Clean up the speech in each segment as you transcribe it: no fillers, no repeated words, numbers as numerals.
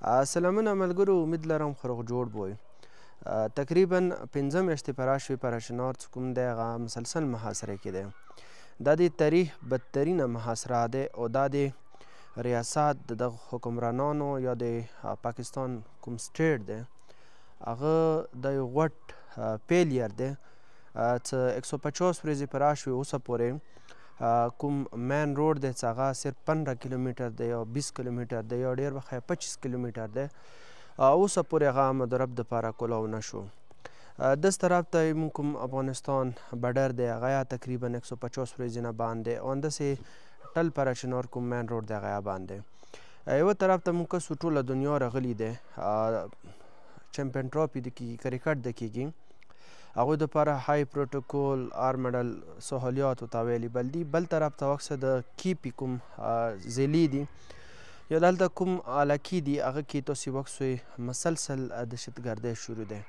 سلامونه ملګرو، امید لرم خو روغ جوړ به وئ. تقریبا 5 میاشتې په راشوي په راشنار چې کوم دی هغه مسلسل محاصره کې دی. دا د تاریخ بدترینه محاصره دی او دا د ریاست د دغه حکمرانانو یا د پاکستان کوم سټیټ دی هغه د یو غټ فیلیر دی چې 150 ورځې په راشوي اوسه پورې کوم مین روډ دی چې هغه صرف 15 کیلومیټر دی یا 20 کیلومیټر دی یا ډېر بخیر 25 کیلومیټر دی اوسه پورې هغه مدرب دپاره کلاو نه شو. دس طرف ته موږ کوم افغانستان بډر دی هغه یا تقریبا 150 ورځې نه باندې او همداسې ټل پرچنار کوم مین روډ دی هغه یا باندې. یوه طرف ته موږ کسو ټوله دنیا راغلي دی چمپین ټرافي د کیږي کرکټ د کیږي هغوی دپاره های پروتوکول آرمډل سهولیات ورته اویلیبل دي. بل طرف ته وخت د کیپي کوم ضلعې دي یا دلته کوم علاقې دي هغه کې تاسې وکسوئ مسلسل دهشتګردۍ شروع دی.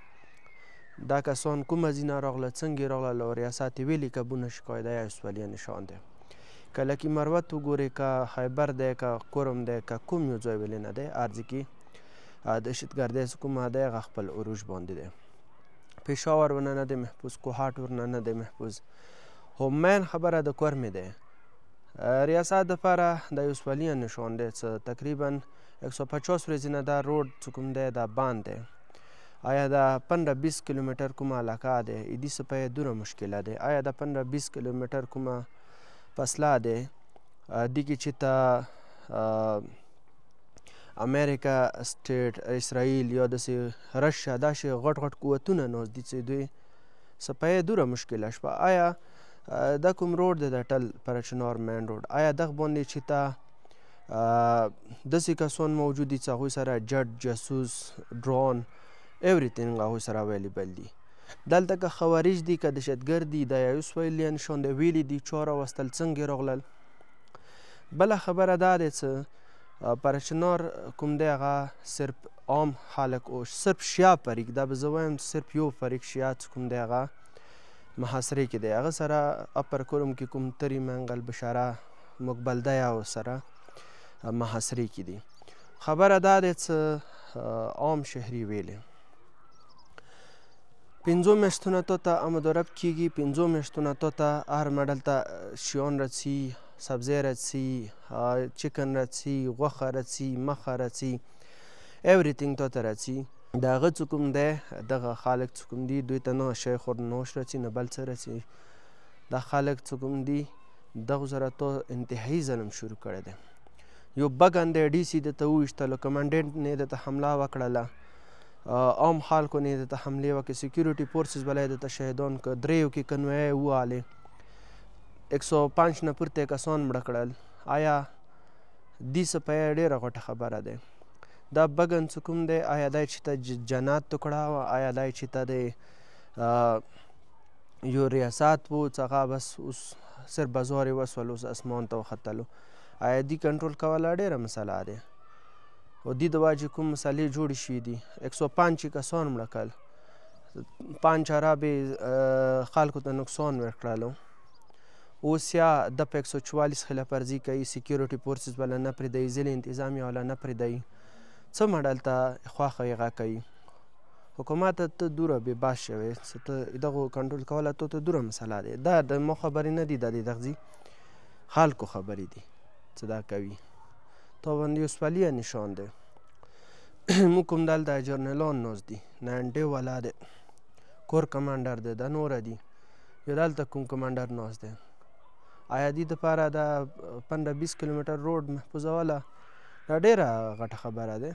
دا کسان کومه ځینه راغله څنګه راغله او ریاست یې ویلي که بونه شکایده یا سولیه نشان دی. که لکي مروت وګورئ که خیبر دی که کرم دی که کوم یو ځای ویلی نه دی هر ځای کې دهشتګردۍ چې کومه دی هغه خپل عروج باندې دی. پېښور ورنه نه دی محفوظ، کوهاټ ورنه نه دی محفوظ. خو مین خبره د کرمې دی. ریاست دپاره دا یو سولیه نشان دی چې تقریبا 150 ورځې نه دا روډ چې کوم دی دا بند دی. آیا دا 15-20 کیلومیټر کومه علاقه دی ایدی څه په دوره مشکله دی. آیا دا 15-20 کیلومیټر کومه فاصله دی دې کې چې ته امریکا سټیټ اسرائیل یا داسې رشیا دا شی غټ غټ قوتونه ناست دي چې دوی څه په دوره مشکله شوه. آیا دا کوم روډ دی د ټل پرچنار مین روډ آیا دغه باندې چې ته داسې کسان موجود دي چې هغوی سره جټ جاسوس ډرون ایوریتینګ هغوی سره اویلیبل دي. دلته که خوارج دي که دهشتګرد دي دا یو سویلیه نشان دی ویلي دي چا راوستل څنګه راغلل. بله خبره دا دی چې پرچنار کوم دی هغه صرف عام خلک او صرف شیعه فریق دا به زه وایم صرف یو فریق شیعه چې کوم دی هغه محاصرې کې دی. هغه سره اپر کرم کې کوم تری منګل بشاره مقبلده او سره محاصرې کې دي. خبره دا دی چې عام شهري ویلې 5 میاشتونه تا ته مدرب کیږي. 5 میاشتونه تا ته هر مډل ته شیان رسي سبزی رسي چکن رسي غوښه رسي مخه رسي ایوریتینګ تا ته رسي. د هغه چې کوم دی دغه خلک چې کوم دي دوی ته نه شی خورنوش رسي نه بل څه رسي. دا خلک چې کوم دي دغو سره تا انتهایي ظلم شروع کړی دی. یو بګن دی ډي سي درته وویشتلو کمانډنټ نه یې درته حمله وکړله عام خلکو نه یې درته حملې وکړې سیکیورټي فورسز بله یې درته شهیدان کړه. دریو کې کنوایه یې ووهلې 105 نه پورته کسان مړه کړل. آیا دې څه په ډېره غټه خبره دی. دا بګن چې کوم دی آیا دی چې ته جنت ټکړه وه آیا دی چې ته د یو ریاست و چې هغه بس اوس صرف بازار یې وسول اوس اسمان ته وختلو. آیا دې کنټرول کوله ډېره مسله دی او دې د وجې کوم مسلې جوړې شوي دي 105 کسان مړه کړل 5 عربې خلکو ته نقصان ورکړلو. اوس یا د په 144 خلاف ورزي کوي سیکیورټي فورسز بله نه پرېږدوي ضلع انتظامیه والا نه پرېږدوي څه مډل ته خواښه یې هغه کوي. حکومت ته دوره بې باس شوی چې ته دغو کنټرول کوله ته دوره مسله دی. دا د ما خبرې نه دي دا د دغځي خلکو خبرې دي چې دا کوي. تا باندې یو سولیه نشان دی. موږ کوم دلته جرنیلان ناست دي ناینډې والا دی کور کمانډر دی دا نوره دي یا دلته کوم کمانډر ناست دی. آیا دې دپاره دا 15-20 کیلومیټر روډ محفوظوله دا ډېره غټه خبره دی.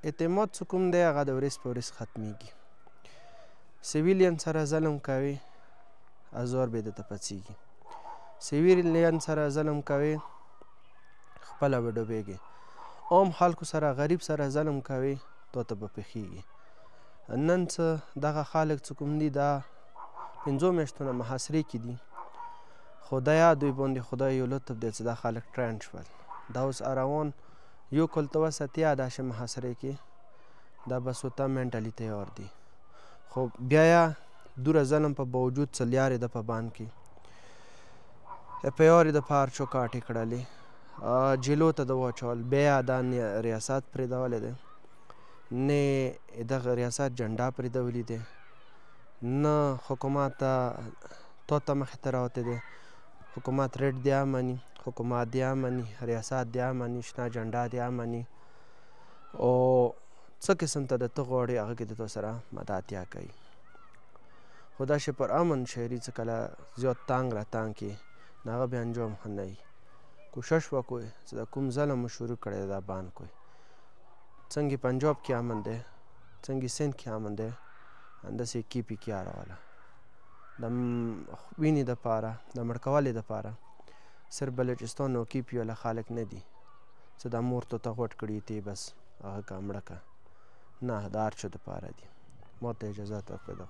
اعتماد چې کوم دی هغه د ورځ په ورځ ختمیږي. سیویلین سره ظلم کوي ازار به درته پڅیږي. سیویلین سره ظلم کوي خپله به ډوبېږي. عام خلکو سره غریب سره ظلم کوي تا ته به پېښېږي. نن څه دغه خلک چې کوم دي دا 5 میاشتونه محاصرې کې دي خو دا یا دوی باندې خدای یو لطف دی چې دا خلک ټرینډ شول. دا اوس روان یو کال ته وساتیا داسې محاصرې کې دا بس ورته منټلي تیار دي. خو بیا یې دوره ظلم په باوجود څه لیارې ده په باند کې اف آی آر یې د پاره چوکاټې کړلې جیلو ته د واچول. بیا دا ریاست پرېږدولی دی، نه یې دغه ریاست جنډا پرېږدولي دی، نه حکومت ته توته مخې ته راوتی دی. حکومت ریډ دی هم مني، حکومت دی هم مني، ریاست دی هم مني، شنه جنډا دی هم مني. او څه قسم ته د ته غواړې هغه کې د تو سره مددتیا کوي. خو دا چې پر امن شهري څه کله زیات تانګ راتانګ کړي نو هغه بیا انجام ښه نه وي. کوشش وکړئ چې د کوم ظلم مو شروع کړی دی دا بند کړئ. څنګه پنجاب کې امن دی، څنګه سند کې امن دی، همداسې کې پې کې اړوله. د وینې دپاره، د مړ کولو دپاره صرف بلوچستان او کې پې والا خلک نه دي چې د مور ته غوټ کړي ته بس هغه که مړه که. نه، د هر چا دپاره دي. ما ته اجازت راکړئ.